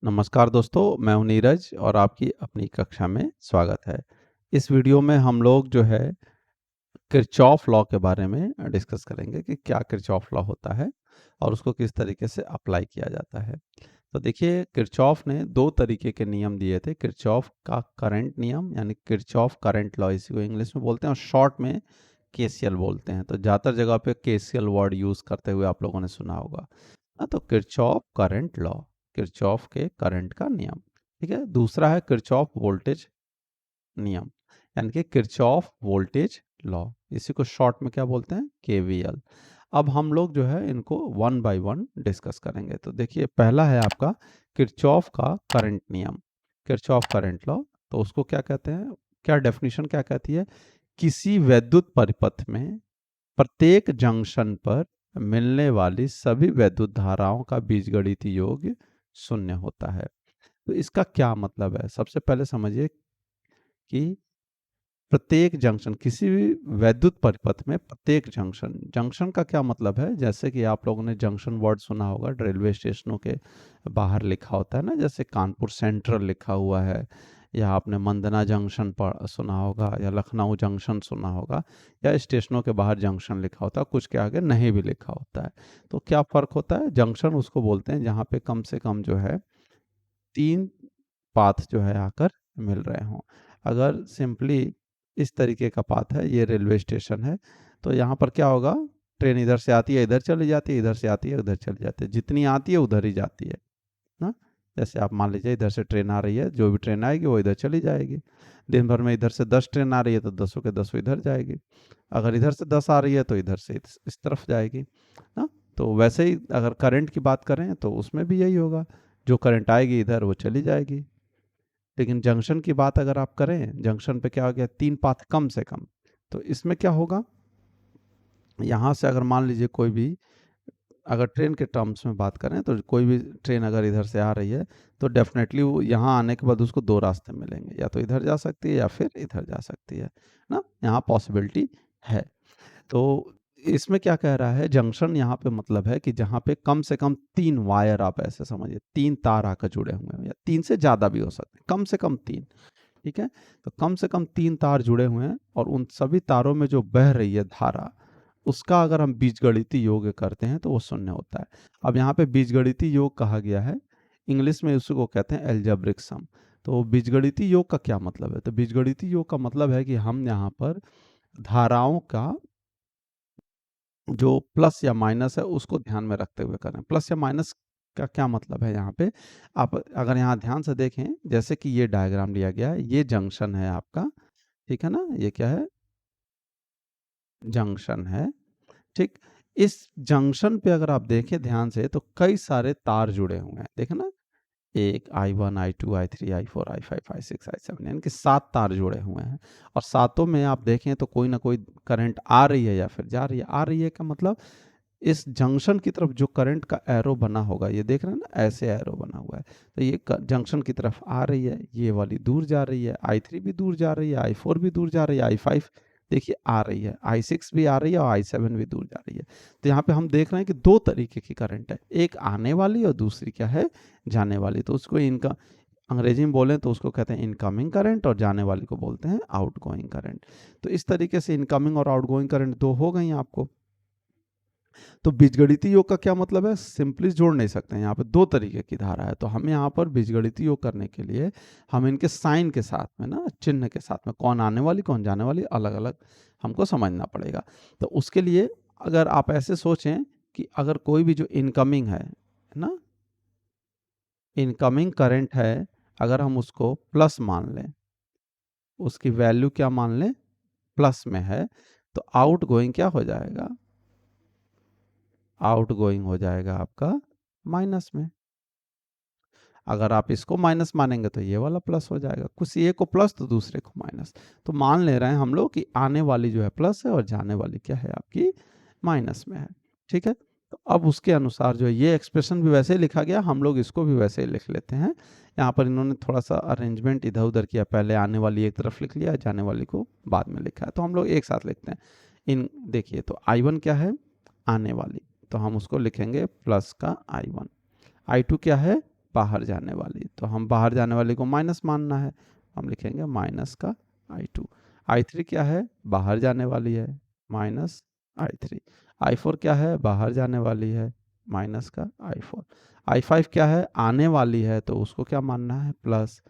नमस्कार दोस्तों, मैं हूं नीरज और आपकी अपनी कक्षा में स्वागत है। इस वीडियो में हम लोग जो है किरचॉफ लॉ के बारे में डिस्कस करेंगे कि क्या किरचॉफ लॉ होता है और उसको किस तरीके से अप्लाई किया जाता है। तो देखिए, किरचॉफ ने दो तरीके के नियम दिए थे। किरचॉफ का करंट नियम यानी किरचॉफ करंट लॉ, इसी को इंग्लिश में बोलते हैं, और शॉर्ट में केसीएल बोलते हैं। तो ज़्यादातर जगह पे केसीएल वर्ड यूज़ करते हुए आप लोगों ने सुना होगा। तो किरचॉफ करंट लॉ, किरचॉफ के करंट का नियम। ठीक है। दूसरा है किरचॉफ वोल्टेज नियम, यानी कि किरचॉफ वोल्टेज लॉ। इसी को शॉर्ट में क्या बोलते हैं? केवीएल। अब हम लोग जो है इनको वन बाय वन डिस्कस करेंगे। तो देखिए, पहला है आपका किरचॉफ का करंट नियम, किरचॉफ करंट लॉ। तो उसको क्या कहते हैं, क्या डेफिनेशन क्या कहती है? किसी वैद्युत परिपथ में प्रत्येक जंक्शन पर मिलने वाली सभी वैद्युत धाराओं का बीजगणितीय योग शून्य होता है। तो इसका क्या मतलब है? सबसे पहले समझिए कि प्रत्येक जंक्शन, किसी भी वैद्युत परिपथ में प्रत्येक जंक्शन, जंक्शन का क्या मतलब है? जैसे कि आप लोगों ने जंक्शन वर्ड सुना होगा, रेलवे स्टेशनों के बाहर लिखा होता है ना, जैसे कानपुर सेंट्रल लिखा हुआ है, या आपने मंदना जंक्शन पर सुना होगा, या लखनऊ जंक्शन सुना होगा, या स्टेशनों के बाहर जंक्शन लिखा होता है, कुछ के आगे नहीं भी लिखा होता है। तो क्या फ़र्क होता है? जंक्शन उसको बोलते हैं जहाँ पे कम से कम जो है 3 पाथ जो है आकर मिल रहे हों। अगर सिंपली इस तरीके का पाथ है, ये रेलवे स्टेशन है, तो यहाँ पर क्या होगा? ट्रेन इधर से आती है, इधर चली जाती है, इधर से आती है, उधर चली जाती है। जितनी आती है उधर ही जाती है ना। जैसे आप मान लीजिए इधर से ट्रेन आ रही है, जो भी ट्रेन आएगी वो इधर चली जाएगी। दिन भर में इधर से 10 ट्रेन आ रही है तो 10 के 10 इधर जाएगी। अगर इधर से 10 आ रही है तो इधर से इस तरफ जाएगी ना। तो वैसे ही अगर करंट की बात करें तो उसमें भी यही होगा, जो करंट आएगी इधर वो चली जाएगी। लेकिन जंक्शन की बात अगर आप करें, जंक्शन पे क्या हो गया? 3 पाथ कम से कम। तो इसमें क्या होगा? यहाँ से अगर मान लीजिए कोई भी, अगर ट्रेन के टर्म्स में बात करें तो कोई भी ट्रेन अगर इधर से आ रही है तो डेफिनेटली वो यहाँ आने के बाद उसको दो रास्ते मिलेंगे, या तो इधर जा सकती है या फिर इधर जा सकती है ना। यहाँ पॉसिबिलिटी है। तो इसमें क्या कह रहा है? जंक्शन यहाँ पे मतलब है कि जहाँ पे कम से कम 3 वायर, आप ऐसे समझिए 3 तार आकर जुड़े हुए हैं, या 3 से ज़्यादा भी हो सकते हैं, कम से कम 3। ठीक है। तो कम से कम 3 तार जुड़े हुए हैं और उन सभी तारों में जो बह रही है धारा, उसका अगर हम बीजगणितीय योग करते हैं तो वो शून्य होता है। अब यहाँ पे बीजगणितीय योग कहा गया है, इंग्लिश में उसको कहते हैं एल्जेब्रिक सम। तो बीजगणितीय योग का क्या मतलब है? तो बीजगणितीय योग का मतलब है कि हम यहाँ पर धाराओं का जो प्लस या माइनस है उसको ध्यान में रखते हुए करें। प्लस या माइनस का क्या मतलब है? यहाँ पे आप अगर यहाँ ध्यान से देखें, जैसे कि ये डायग्राम लिया गया है, ये जंक्शन है आपका, ठीक है ना। ये क्या है? जंक्शन है। ठीक। इस जंक्शन पे अगर आप देखें ध्यान से तो कई सारे तार जुड़े हुए हैं, देखें ना। एक I1, I2, I3, I4, I5, I6, I7, यानी कि 7 तार जुड़े हुए हैं। और सातों में आप देखें तो कोई ना कोई करंट आ रही है या फिर जा रही है। आ रही है का मतलब, इस जंक्शन की तरफ जो करंट का एरो बना होगा, ये देख रहे हैं ना, ऐसे एरो बना हुआ है, तो ये जंक्शन की तरफ आ रही है, ये वाली दूर जा रही है, I3 भी दूर जा रही है, I4 भी दूर जा रही है, I5 देखिए आ रही है, I6 भी आ रही है और I7 भी दूर जा रही है। तो यहाँ पे हम देख रहे हैं कि दो तरीके की करंट है, एक आने वाली और दूसरी क्या है? जाने वाली। तो उसको इनका अंग्रेजी में बोलें तो उसको कहते हैं इनकमिंग करंट, और जाने वाली को बोलते हैं आउटगोइंग करंट। तो इस तरीके से इनकमिंग और आउटगोइंग करंट दो हो गई आपको। तो बीजगणितीय योग का क्या मतलब है? सिंपली जोड़ नहीं सकते हैं, यहाँ पे दो तरीके की धारा है। तो हमें यहाँ पर बीजगणितीय योग करने के लिए हम इनके साइन के साथ में ना, चिन्ह के साथ में, कौन आने वाली कौन जाने वाली अलग अलग हमको समझना पड़ेगा। तो उसके लिए अगर आप ऐसे सोचें कि अगर कोई भी जो इनकमिंग है ना, इनकमिंग करंट है, अगर हम उसको प्लस मान लें, उसकी वैल्यू क्या मान लें? प्लस में है, तो आउट गोइंग क्या हो जाएगा? आउट गोइंग हो जाएगा आपका माइनस में। अगर आप इसको माइनस मानेंगे तो ये वाला प्लस हो जाएगा, कुछ एक को प्लस तो दूसरे को माइनस। तो मान ले रहे हैं हम लोग कि आने वाली जो है प्लस है और जाने वाली क्या है आपकी? माइनस में है। ठीक है। तो अब उसके अनुसार जो है ये एक्सप्रेशन भी वैसे ही लिखा गया, हम लोग इसको भी वैसे ही लिख लेते हैं। यहाँ पर इन्होंने थोड़ा सा अरेंजमेंट इधर उधर किया, पहले आने वाली एक तरफ लिख लिया, जाने वाली को बाद में लिखा है, तो हम लोग एक साथ लिखते हैं। इन देखिए, तो I1 क्या है? आने वाली, तो हम उसको लिखेंगे प्लस का I1। I2 क्या है? बाहर जाने वाली, तो हम बाहर जाने वाली को माइनस मानना है, हम लिखेंगे माइनस का I2। I3 क्या है, बाहर जाने वाली है, माइनस I3। I4 क्या है, बाहर जाने वाली है, माइनस का I4। I5 क्या है, आने वाली है, तो उसको क्या मानना है, प्लस,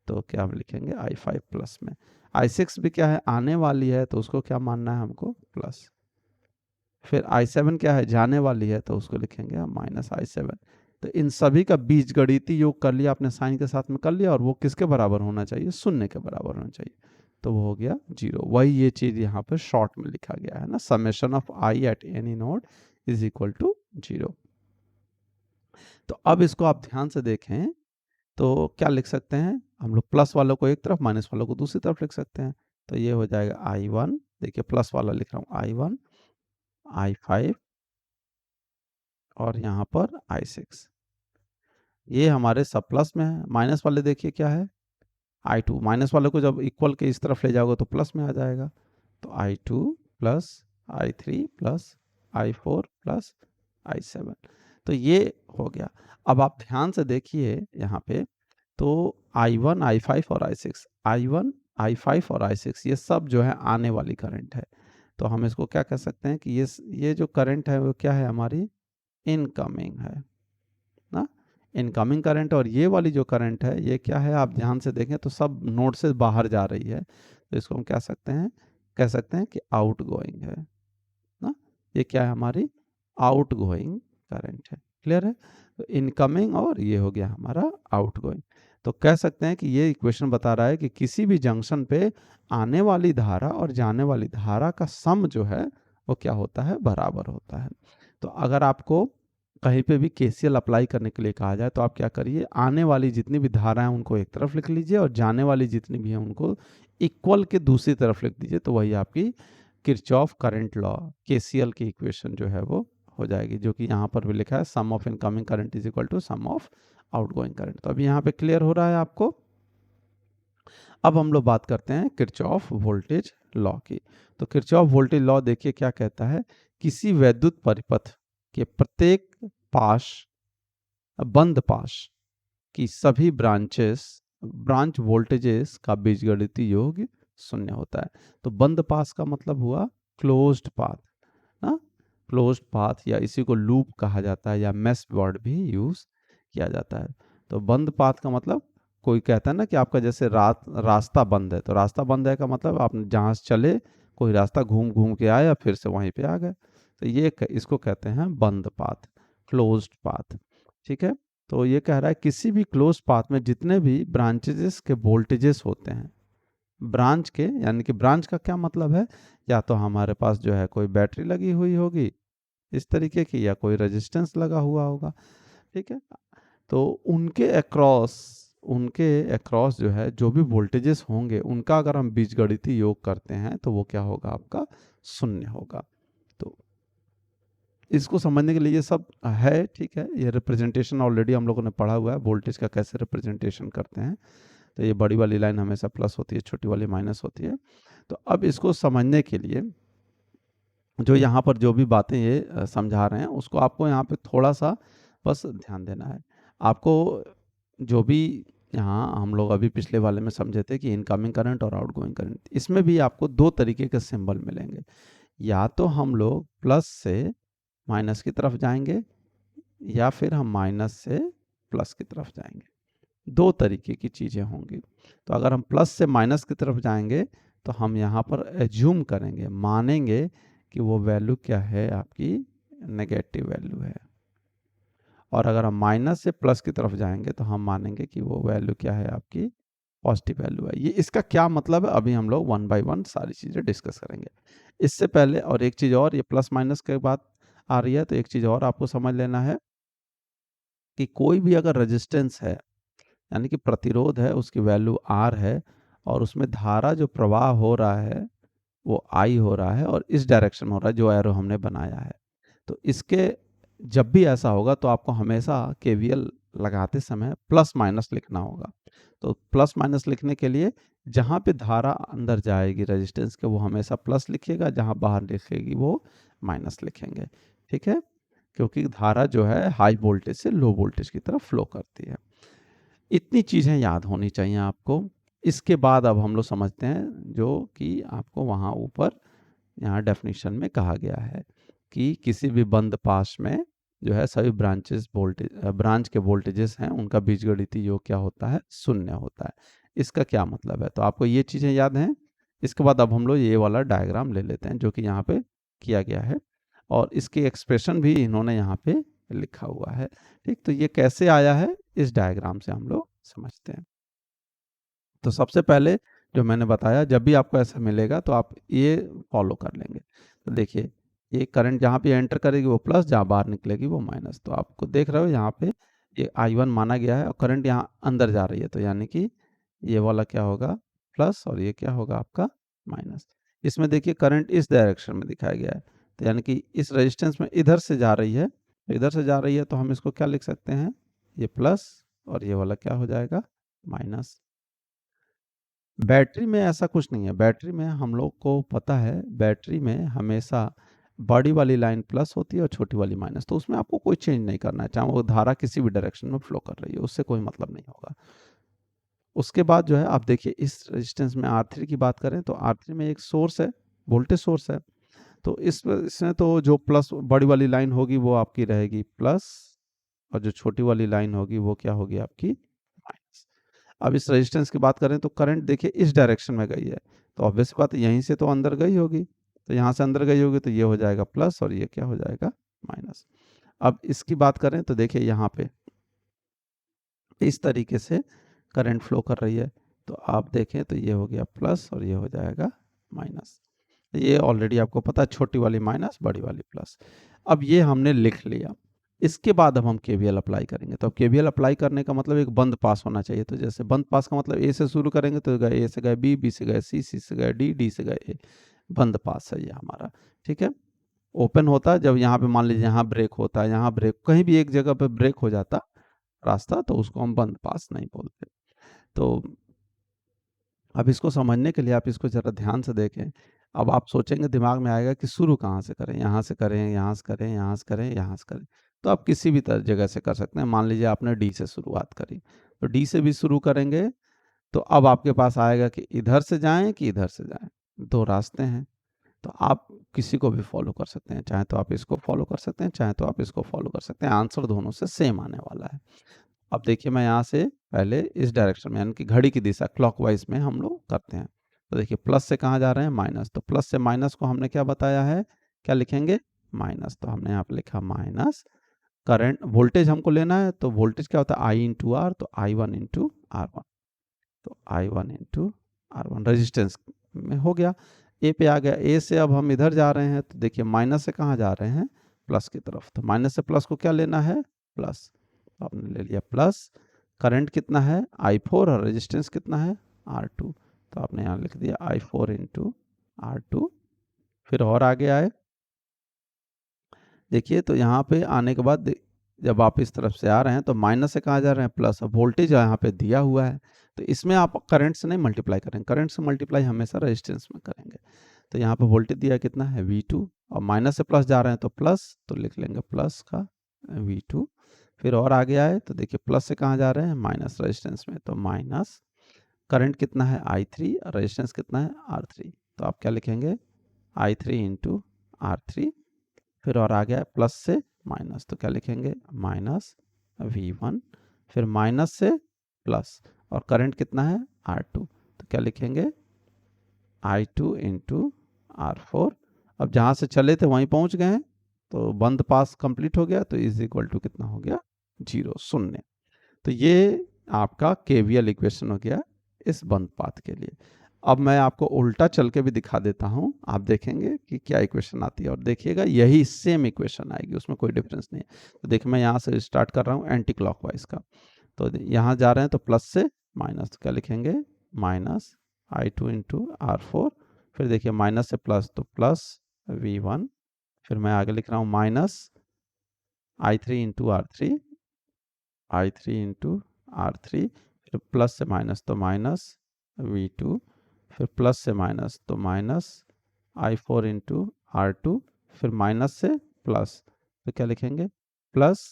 तो क्या हम लिखेंगे I5 प्लस में। I6 भी क्या है, आने वाली है, तो उसको क्या मानना है हमको, प्लस। फिर I7 क्या है, जाने वाली है, तो उसको लिखेंगे हम माइनस I7। तो इन सभी का बीजगणितीय योग कर लिया आपने, साइन के साथ में कर लिया, और वो किसके बराबर होना चाहिए, शून्य के बराबर होना चाहिए, तो वो हो गया 0। वही ये चीज यहाँ पर शॉर्ट में लिखा गया है ना, summation of I at any node is equal to 0। तो अब इसको आप ध्यान से देखें तो क्या लिख सकते हैं हम लोग, प्लस वालों को एक तरफ, माइनस वालों को दूसरी तरफ लिख सकते हैं। तो ये हो जाएगा I1, देखिए प्लस वाला लिख रहा हूँ I1, I5 और यहाँ पर I6, ये हमारे सब प्लस में है। माइनस वाले देखिए क्या है, I2, माइनस वाले को जब इक्वल के इस तरफ ले जाओगे तो प्लस में आ जाएगा, तो I2 plus I3 plus I4 plus I7, तो ये हो गया। अब आप ध्यान से देखिए यहाँ पे, तो I1, I5 और I6, I1, I5 और I6 ये सब जो है आने वाली करंट है। तो हम इसको क्या कह सकते हैं कि ये जो करंट है वो क्या है, हमारी इनकमिंग है ना, इनकमिंग करंट। और ये वाली जो करंट है ये क्या है, आप ध्यान से देखें तो सब नोड से बाहर जा रही है, तो इसको हम क्या कह सकते हैं कि आउट गोइंग है ना, ये क्या है, हमारी आउट गोइंग करंट है। क्लियर है, तो इनकमिंग और ये हो गया हमारा आउट गोइंग। तो कह सकते हैं कि ये इक्वेशन बता रहा है कि किसी भी जंक्शन पे आने वाली धारा और जाने वाली धारा का सम जो है वो क्या होता है, बराबर होता है। तो अगर आपको कहीं पे भी केसीएल अप्लाई करने के लिए कहा जाए तो आप क्या करिए, आने वाली जितनी भी धाराएं उनको एक तरफ लिख लीजिए और जाने वाली जितनी भी हैं उनको इक्वल के दूसरी तरफ लिख दीजिए, तो वही आपकी किरचॉफ करंट लॉ, केसीएल की इक्वेशन जो है वो हो जाएगी, जो कि यहाँ पर भी लिखा है sum of incoming current is equal to sum of outgoing current. तो अभी यहाँ पे क्लियर हो रहा है आपको। अब हम लोग बात करते हैं किरचॉफ वोल्टेज लॉ की। तो किरचॉफ वोल्टेज लॉ देखिए क्या कहता है, किसी वैद्युत परिपथ के प्रत्येक पाश, बंद पाश की सभी ब्रांच वोल्टेजेस का बीजगणितीय योग शून्य होता है। तो बंद पास का मतलब हुआ क्लोज्ड पाथ ना, क्लोज्ड पाथ या इसी को लूप कहा जाता है या मेश वर्ड भी यूज किया जाता है। तो बंद पाथ का मतलब, कोई कहता है ना कि आपका जैसे रास्ता बंद है, तो रास्ता बंद है का मतलब आप जहाँ से चले कोई रास्ता घूम घूम के आए या फिर से वहीं पे आ गए, तो ये इसको कहते हैं बंद पाथ, क्लोज्ड पाथ। ठीक है, तो ये कह रहा है किसी भी क्लोज पाथ में जितने भी ब्रांचेस के वोल्टेजेस होते हैं, ब्रांच के, यानी कि ब्रांच का क्या मतलब है, या तो हमारे पास जो है कोई बैटरी लगी हुई होगी इस तरीके की, या कोई रेजिस्टेंस लगा हुआ होगा। ठीक है, तो उनके अक्रॉस जो है जो भी वोल्टेजेस होंगे उनका अगर हम बीजगणितीय योग करते हैं तो वो क्या होगा, आपका शून्य होगा। तो इसको समझने के लिए ये सब है, ठीक है, ये रिप्रेजेंटेशन ऑलरेडी हम लोगों ने पढ़ा हुआ है, वोल्टेज का कैसे रिप्रेजेंटेशन करते हैं। तो ये बड़ी वाली लाइन हमेशा प्लस होती है, छोटी वाली माइनस होती है। तो अब इसको समझने के लिए जो यहाँ पर जो भी बातें ये समझा रहे हैं उसको आपको यहाँ पे थोड़ा सा बस ध्यान देना है। आपको जो भी यहाँ हम लोग अभी पिछले वाले में समझे थे कि इनकमिंग करंट और आउटगोइंग करंट, इसमें भी आपको दो तरीके के सिंबल मिलेंगे, या तो हम लोग प्लस से माइनस की तरफ जाएंगे या फिर हम माइनस से प्लस की तरफ जाएंगे, दो तरीके की चीज़ें होंगी। तो अगर हम प्लस से माइनस की तरफ जाएंगे तो हम यहाँ पर एज्यूम करेंगे, मानेंगे कि वो वैल्यू क्या है, आपकी नेगेटिव वैल्यू है। और अगर हम माइनस से प्लस की तरफ जाएंगे तो हम मानेंगे कि वो वैल्यू क्या है, आपकी पॉजिटिव वैल्यू है। ये इसका क्या मतलब है, अभी हम लोग वन बाय वन सारी चीज़ें डिस्कस करेंगे। इससे पहले और एक चीज़ और, ये प्लस माइनस के बाद आ रही है, तो एक चीज़ और आपको समझ लेना है कि कोई भी अगर रेजिस्टेंस है, यानी कि प्रतिरोध है, उसकी वैल्यू R है और उसमें धारा जो प्रवाह हो रहा है वो I हो रहा है और इस डायरेक्शन हो रहा है जो एरो हमने बनाया है, तो इसके जब भी ऐसा होगा तो आपको हमेशा KVL लगाते समय प्लस माइनस लिखना होगा। तो प्लस माइनस लिखने के लिए जहाँ पे धारा अंदर जाएगी रेजिस्टेंस के वो हमेशा प्लस लिखिएगा, जहाँ बाहर लिखेगी वो माइनस लिखेंगे। ठीक है, क्योंकि धारा जो है हाई वोल्टेज से लो वोल्टेज की तरफ फ्लो करती है। इतनी चीज़ें याद होनी चाहिए आपको। इसके बाद अब हम लोग समझते हैं जो कि आपको वहाँ ऊपर यहाँ डेफिनेशन में कहा गया है कि किसी भी बंद पास में जो है सभी ब्रांच के वोल्टेजेस हैं उनका बीजगणितीय योग क्या होता है, शून्य होता है। इसका क्या मतलब है, तो आपको ये चीज़ें याद हैं। इसके बाद अब हम लोग ये वाला डायग्राम ले लेते हैं जो कि यहाँ पे किया गया है और इसकी एक्सप्रेशन भी इन्होंने यहाँ पे लिखा हुआ है। ठीक, तो ये कैसे आया है इस डायग्राम से हम लोग समझते हैं। तो सबसे पहले जो मैंने बताया, जब भी आपको ऐसा मिलेगा तो आप ये फॉलो कर लेंगे। तो देखिए, ये करंट जहाँ पे एंटर करेगी वो प्लस, जहाँ बाहर निकलेगी वो माइनस। तो आपको देख रहे हो यहाँ पे ये I1 माना गया है और करंट यहाँ अंदर जा रही है, तो यानी कि ये वाला क्या होगा, प्लस, और ये क्या होगा आपका माइनस। इसमें देखिए करंट इस डायरेक्शन में दिखाया गया है, तो यानी कि इस रेजिस्टेंस में इधर से जा रही है, तो इधर से जा रही है तो हम इसको क्या लिख सकते हैं, ये प्लस और ये वाला क्या हो जाएगा, माइनस। बैटरी में ऐसा कुछ नहीं है। बैटरी में हम लोग को पता है, बैटरी में हमेशा बड़ी वाली लाइन प्लस होती है और छोटी वाली माइनस, तो उसमें आपको कोई चेंज नहीं करना है, चाहे वो धारा किसी भी डायरेक्शन में फ्लो कर रही है, उससे कोई मतलब नहीं होगा। उसके बाद जो है आप देखिए इस रेजिस्टेंस में R3 की बात करें तो R3 में एक सोर्स है, वोल्टेज सोर्स है। तो इसमें तो जो प्लस बड़ी वाली लाइन होगी वो आपकी रहेगी प्लस और जो छोटी वाली लाइन होगी वो क्या होगी आपकी, माइनस। अब इस रेजिस्टेंस की बात करें तो करंट देखिए इस डायरेक्शन में गई है, तो ऑब्वियस बात है यहीं से तो अंदर गई होगी, तो यहाँ से अंदर गई होगी तो ये हो जाएगा प्लस और ये क्या हो जाएगा, माइनस। अब इसकी बात करें तो देखिए यहाँ पे इस तरीके से करंट फ्लो कर रही है, तो आप देखें तो ये हो गया प्लस और ये हो जाएगा माइनस। ये ऑलरेडी आपको पता है, छोटी वाली माइनस बड़ी वाली प्लस। अब ये हमने लिख लिया। इसके बाद अब हम केवीएल अप्लाई करेंगे। तो अब केवीएल अप्लाई करने का मतलब एक बंद पास होना चाहिए। तो जैसे बंद पास का मतलब ए से शुरू करेंगे तो गए ए से गए बी, बी से गए सी, सी से गए डी, डी से गए ए। बंद पास है ये हमारा, ठीक है। ओपन होता है जब यहाँ पे मान लीजिए यहाँ ब्रेक होता है, यहाँ ब्रेक, कहीं भी एक जगह पे ब्रेक हो जाता रास्ता, तो उसको हम बंद पास नहीं बोलते। तो अब इसको समझने के लिए आप इसको ज़रा ध्यान से देखें। अब आप सोचेंगे, दिमाग में आएगा कि शुरू कहाँ से करें, यहाँ से करें, यहाँ से करें, यहाँ से करें, यहाँ से करें। तो आप किसी भी जगह से कर सकते हैं। मान लीजिए आपने डी से शुरुआत करी, तो डी से भी शुरू करेंगे तो अब आपके पास आएगा कि इधर से जाएं कि इधर से जाएं, दो रास्ते हैं। तो आप किसी को भी फॉलो कर सकते हैं, चाहे तो आप इसको फॉलो कर सकते हैं, चाहे तो आप इसको फॉलो कर सकते हैं। आंसर दोनों से सेम आने वाला है। अब देखिए मैं यहाँ से पहले इस डायरेक्शन में, यानी कि घड़ी की दिशा क्लॉकवाइज में हम लोग करते हैं। तो देखिए प्लस से कहाँ जा रहे हैं, माइनस। तो प्लस से माइनस को हमने क्या बताया है, क्या लिखेंगे, माइनस। तो हमने यहाँ पे लिखा माइनस। करंट वोल्टेज हमको लेना है, तो वोल्टेज क्या होता है, आई इंटू आर, तो I one into R one. तो I one into R one resistance में हो गया। ए पे आ गया। ए से अब हम इधर जा रहे हैं, तो देखिए माइनस से कहाँ जा रहे हैं, प्लस की तरफ। तो माइनस से प्लस को क्या लेना है, प्लस। तो आपने ले लिया प्लस। करंट कितना है, आई फोर, और रेजिस्टेंस कितना है, आर टू। तो आपने यहाँ लिख दिया आई फोर इंटू आर टू। फिर और आगे आए, देखिए तो यहाँ पे आने के बाद जब आप इस तरफ से आ रहे हैं तो माइनस से कहाँ जा रहे हैं, प्लस। अब वोल्टेज यहाँ पे दिया हुआ है, तो इसमें आप करंट से नहीं मल्टीप्लाई करेंगे, करंट से मल्टीप्लाई हमेशा रेजिस्टेंस में करेंगे। तो यहाँ पे वोल्टेज दिया कितना है, V2, और माइनस से प्लस जा रहे हैं तो प्लस, तो लिख लेंगे प्लस का V2। फिर और आगे आए तो देखिए प्लस से कहाँ जा रहे हैं, माइनस रेजिस्टेंस में, तो माइनस। करंट कितना है, I3, और रेजिस्टेंस कितना है, R3। तो आप क्या लिखेंगे, I3 इंटू R3। फिर और आ गया प्लस से माइनस, तो क्या लिखेंगे, माइनस V1। फिर माइनस से प्लस, और करंट कितना है, R2। तो क्या लिखेंगे, I2 इंटू R4। अब जहाँ से चले थे वहीं पहुँच गए हैं, तो बंद पास कंप्लीट हो गया, तो इज इक्वल टू कितना हो गया, 0, शून्य। तो ये आपका केवीएल इक्वेशन हो गया इस बंद पाथ के लिए। अब मैं आपको उल्टा चल के भी दिखा देता हूँ, आप देखेंगे कि क्या इक्वेशन आती है, और देखिएगा यही सेम इक्वेशन आएगी, उसमें कोई डिफरेंस नहीं है। तो देखिए मैं यहाँ से स्टार्ट कर रहा हूँ एंटी क्लॉकवाइज का। तो यहाँ जा रहे हैं तो प्लस से माइनस, तो क्या लिखेंगे, माइनस I2 इंटू R4। फिर देखिए माइनस से प्लस, तो प्लस V1। फिर मैं आगे लिख रहा हूँ minus I3 into R3, I3 into R3। फिर प्लस से माइनस तो माइनस V2। फिर प्लस से माइनस तो माइनस I4 इंटू R2। फिर माइनस से प्लस, तो क्या लिखेंगे, plus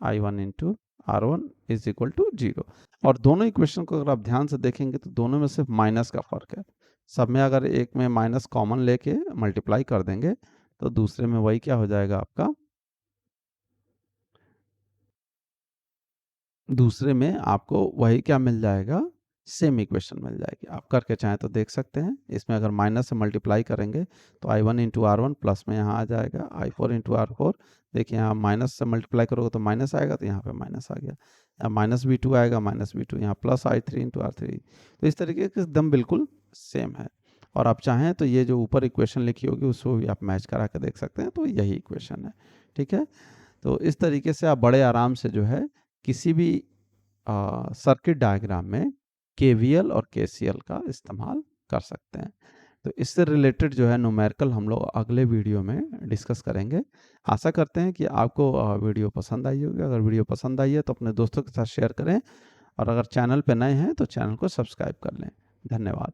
I1 into R1 is equal to 0। और दोनों इक्वेशन को अगर आप ध्यान से देखेंगे तो दोनों में सिर्फ माइनस का फर्क है। सब में अगर एक में माइनस कॉमन लेके मल्टीप्लाई कर देंगे तो दूसरे में वही क्या हो जाएगा आपका, दूसरे में आपको वही क्या मिल जाएगा, सेम इक्वेशन मिल जाएगी। आप करके चाहें तो देख सकते हैं। इसमें अगर माइनस से मल्टीप्लाई करेंगे तो i1 इंटू R1 प्लस में यहाँ आ जाएगा i4 इंटू R4। देखिए यहाँ माइनस से मल्टीप्लाई करोगे तो माइनस आएगा, तो यहाँ पे माइनस आ गया। यहाँ माइनस V2 आएगा, माइनस V2, यहाँ प्लस i3 इंटू R3। तो इस तरीके के एकदम बिल्कुल सेम है। और आप चाहें तो ये जो ऊपर इक्वेशन लिखी होगी उसको भी आप मैच करा के देख सकते हैं, तो यही इक्वेशन है। ठीक है, तो इस तरीके से आप बड़े आराम से जो है किसी भी सर्किट डायग्राम में केवीएल और केसीएल का इस्तेमाल कर सकते हैं। तो इससे रिलेटेड जो है न्यूमेरिकल हम लोग अगले वीडियो में डिस्कस करेंगे। आशा करते हैं कि आपको वीडियो पसंद आई होगी। अगर वीडियो पसंद आई है तो अपने दोस्तों के साथ शेयर करें, और अगर चैनल पे नए हैं तो चैनल को सब्सक्राइब कर लें। धन्यवाद।